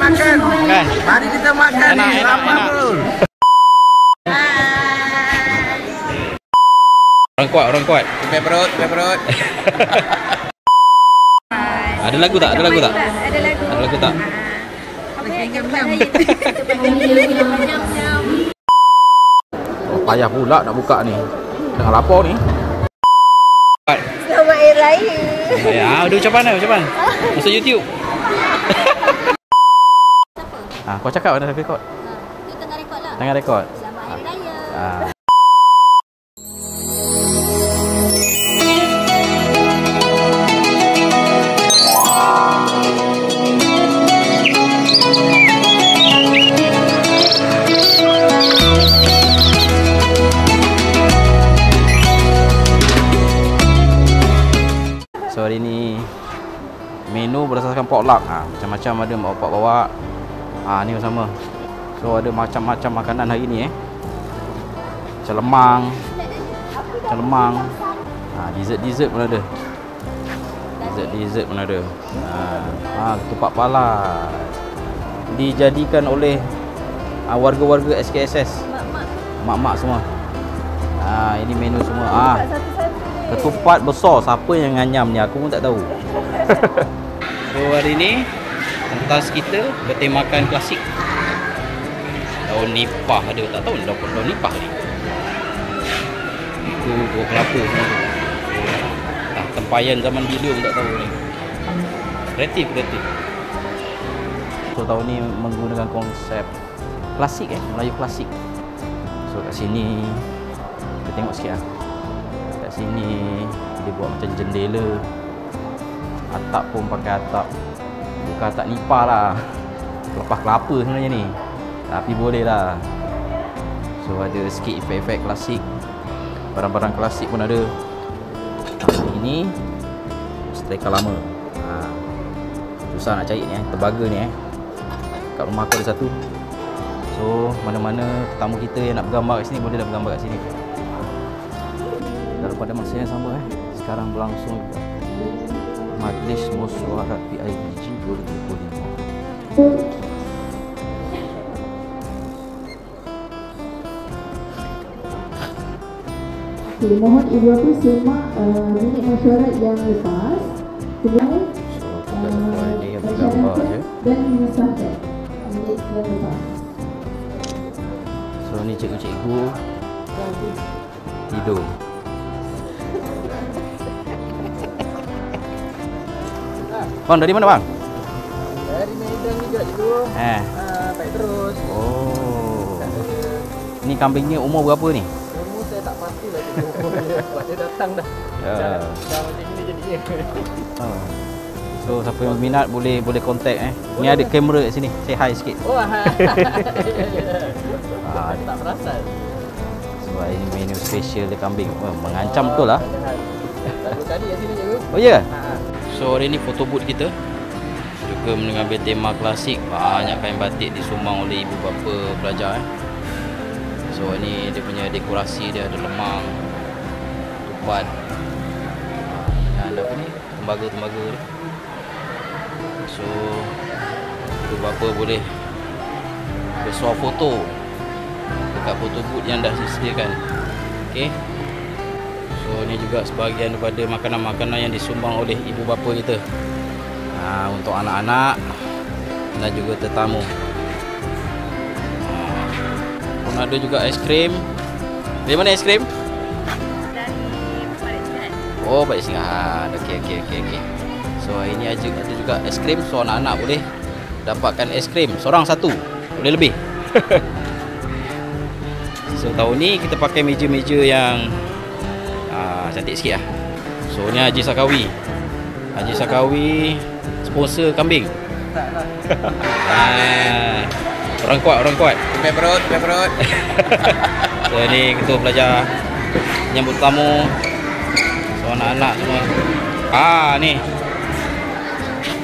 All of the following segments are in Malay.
makan. Makan. Mari kita makan. Enak, enak, enak. Orang kuat, orang kuat. Sampai perut, sampai perut. Ada lagu tak? Ada lagu tak? Ada lagu. Ada lagu tak? Oh, payah pula nak buka ni. Nak lapar ni. Selamat Hari Raya. Ya, ada ucapan dah, ucapan. Masuk YouTube. Kau cakap ada rekod. Tu tengah rekod lah. Tengah rekod. Selamat Hari Raya. So hari ni menu berdasarkan potluck. Macam-macam ada mak bapak bawa. Ni sama. So ada macam-macam makanan hari ni Macam lemang. Dessert pun ada. Dessert pun ada. Ketupat pala. Dijadikan oleh warga-warga SKSS. Mak-mak semua. Ini menu semua. Ketupat besar, siapa yang nganyam ni aku pun tak tahu. So hari ni pentas kita bertemakan klasik. Daun nipah ada, tak tahu daun nipah ni. Itu buah kelapa semua. Tempayan zaman bila pun tak tahu ni. Kreatif. So tahun ni menggunakan konsep klasik Melayu klasik. So kat sini kita tengok sikit Kat sini dia buat macam jendela. Atap pun pakai atap. Bukan atap nipah lah. Lepas kelapa sebenarnya ni. Tapi boleh lah. So ada sikit efek-efek klasik. Barang-barang klasik pun ada. Ini striker lama. Susah nak cari ni Tembaga ni Kat rumah aku ada satu. So mana-mana tetamu kita yang nak bergambar kat sini boleh dah bergambar kat sini. Dan pada masa yang sama sekarang berlangsung Majlis Musyawarah PIBG 2025. Mohon ibu bapa simak minit mesyuarat yang lepas. Kemudian masyarakat dan mengesahkan minit yang lepas. So ni cikgu-cikgu tidur. Bang, dari mana bang? Dari Medan juga cikgu. Baik terus. Oh. Ni kambingnya umur berapa ni? Umur saya tak pastilah cikgu. Sebab dia datang dah. Dah macam ni jadinya. So siapa yang berminat boleh kontak Ni ada kamera kat sini. Say hi sikit. Oh, tak perasan. Sebab ini menu special dia kambing. Mengancam betul lah. Baru tadi kat sini cikgu. Oh ya? So hari ni foto booth kita juga mengambil tema klasik. Banyak kain batik disumbang oleh ibu bapa pelajar So ni dia punya dekorasi dia ada lemang, ketupat dan apa ni, tembaga-tembaga dia. So ibu bapa boleh bersuah foto dekat foto booth yang dah disediakan. Okey. So ni juga sebahagian daripada makanan-makanan yang disumbang oleh ibu bapa kita untuk anak-anak dan juga tetamu. Pun ada juga aiskrim. Dari mana aiskrim? Dari Balik Singahan. Oh, Balik Singahan. Okey. So ini ada juga aiskrim. So anak-anak boleh dapatkan aiskrim seorang satu, boleh lebih. So tahun ni kita pakai meja-meja yang cantik sikit lah. So ni Haji Sakawi sponsor kambing. Orang kuat. Sampai perut. So ni ketua pelajar menyambut tamu. So anak-anak semua. Ni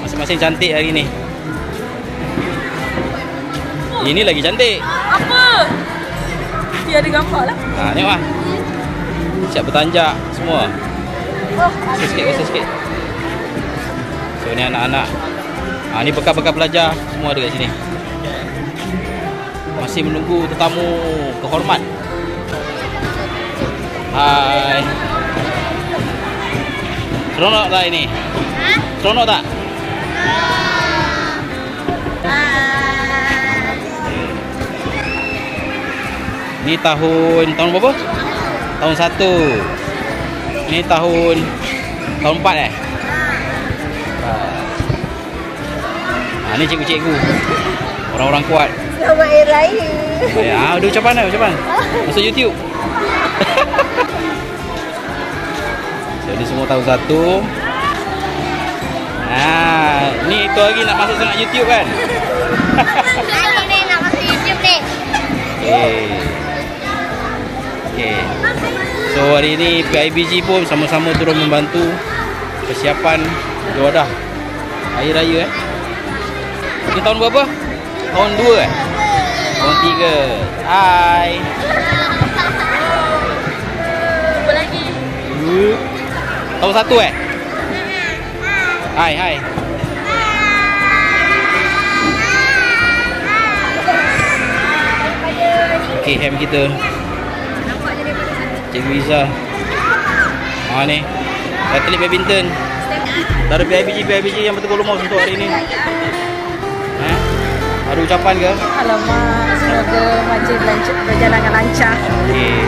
masing-masing cantik hari ni. Ini lagi cantik. Apa? Dia ada gambar lah. Tengok lah. Siap bertanjak semua. Sikit. So ni anak-anak Ni bekal-bekal pelajar semua ada kat sini. Masih menunggu tetamu kehormat. Hai. Seronok tak ini? Seronok tak? Ni tahun berapa? Tahun 1. Ni tahun 4 Ni cikgu-cikgu. Orang-orang kuat. Selamat Hari Raya. Ada ucapan. Masuk YouTube. Jadi semua tahun 1. Ni itu lagi nak masuk sangat YouTube kan? Ni nak masuk YouTube ni. Okay. So hari ni PIBG pun sama-sama turun membantu persiapan juadah Hari Raya Ini tahun berapa? Tahun 2 Tahun 3. Hai. Apa lagi? Tahun 1 Hai. Okay, ham kita. Cikgu Iza. Ni atlet badminton. Dari PIBG yang betul lomos untuk hari ini. Ada ucapan ke? Alamak, semoga majlis berjalan dengan lancar. Okay.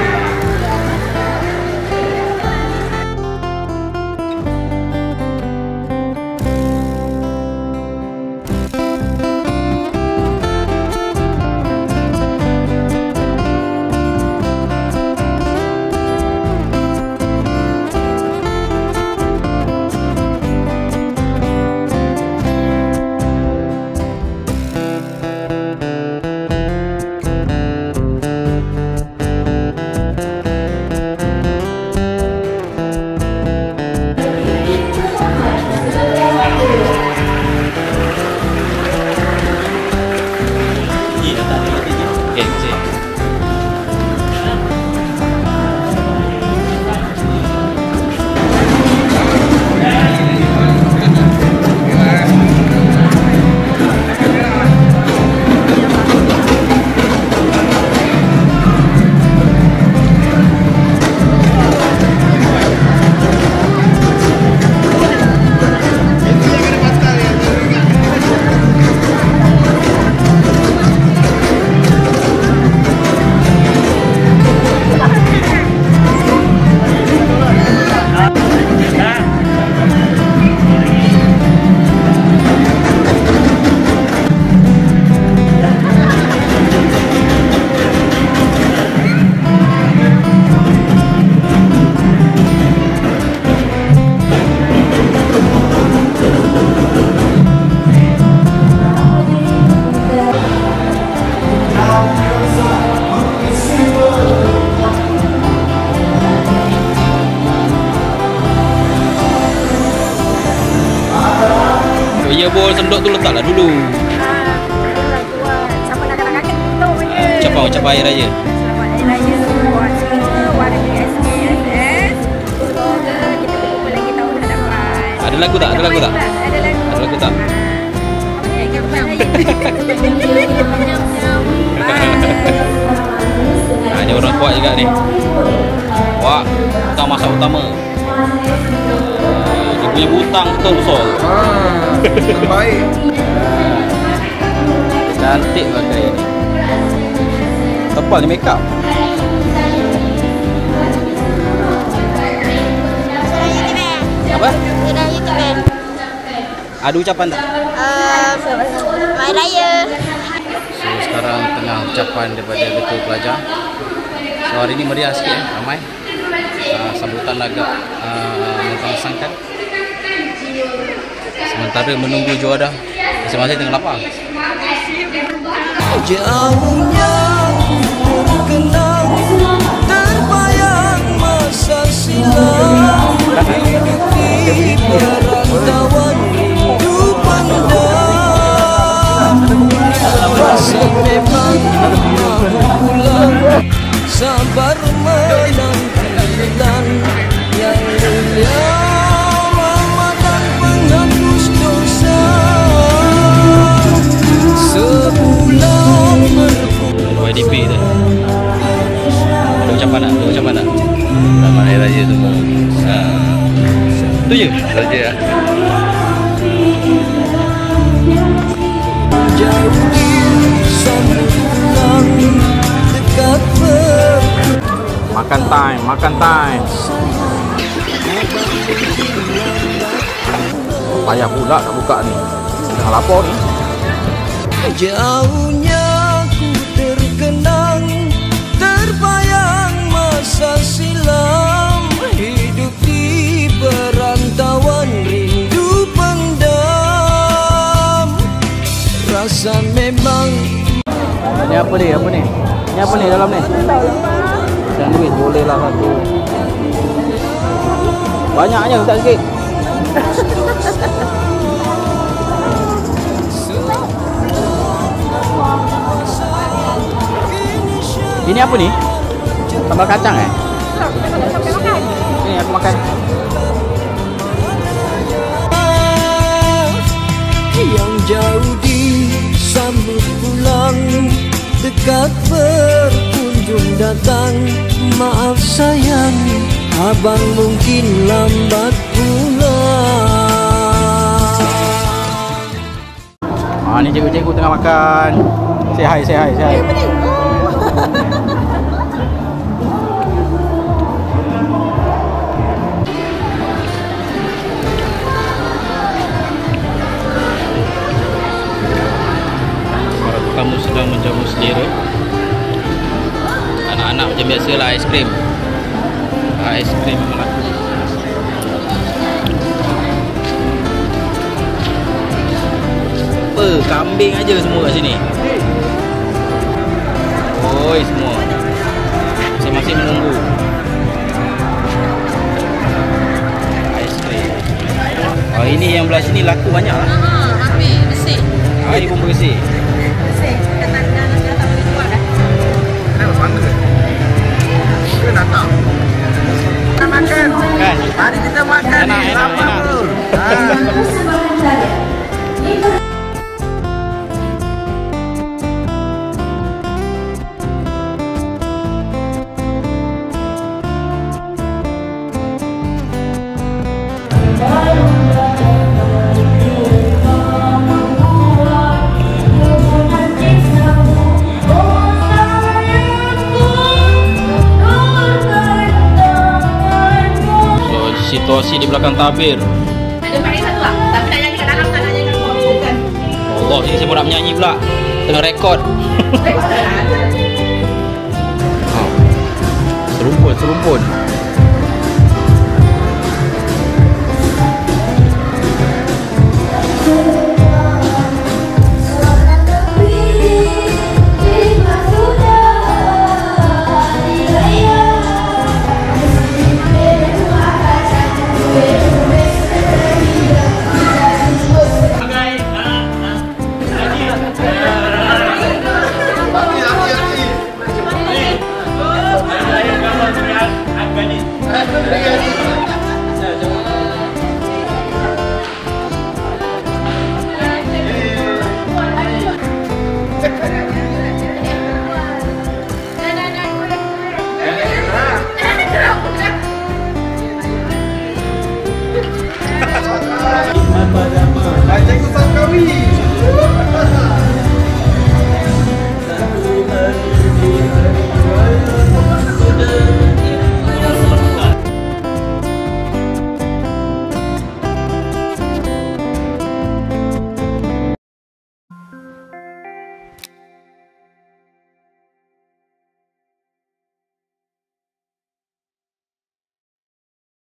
Ya bol sendok tu letaklah dulu. Siapa nak kakak untuk je. Ucapan Hari Raya. Selamat Hari Raya buat semua warga SKSS. Semoga kita berjumpa lagi tahun hadapan. Ada lagu tak? Ada lagu tak? Ada orang kuat juga ni. Wah, bukan masak utama. Dia punya butang betul besar. Terbaik. Cantik pakai ni. Tebal ni make up. Apa? Ada ucapan tak? Hari Raya. So sekarang tengah ucapan daripada ketua pelajar. So hari ni meriah sikit ramai. Sambutan agak menggangsangkan. Sementara menunggu juadah, masing-masing tengah lapar. Jauhnya terkenang, terbayang masa silam, hidupi perantauan rindu pandang. Rasa memang mahu pulang, sabar menanti bulan yang mulia, Ramadan penghapus dosa. saja ya. Jauh di sambut pulang dekat Makan time, makan time. Payah pula nak buka ni. Tengah lapar ni. Jauhnya ku terkenang, terbayang masa silam, hidup di perantauan, rindu pendam, rasa memang. Ni apa ni? Apa ni? Ni apa ni dalam ni? Sandwich boleh lah satu. Banyaknya tak sikit. Ini apa ni? Sambal kacang eh? Ini aku makan. Yang jauh disambut pulang, dekat berkunjung datang. Maaf sayang, abang mungkin lambat pulang. Ni cikgu-cikgu tengah makan. Say hi, say hi, say hi. Kamu sedang menjamu selera. Anak-anak macam biasalah aiskrim. Aiskrim memang laku. Apa? Kambing aja semua kat sini. Oi semua. Masing-masing menunggu. Aiskrim. Oh ini yang belah sini laku banyak lah. Ambil, bersih. Ini pun bersih. Bersih. Kita tak boleh buat dah. Kenapa bangga? Ke nak tahu? Kita makan. Kan? Mari kita makan. Enak, enak, enak. Situasi di belakang tabir. Ada pakai satu lah. Tapi tak nyanyi kat dalam, tak nyanyi kat luar. Bukan. Allah, ini saya pun nak menyanyi pula. Tengah rekod. Serumpun, serumpun.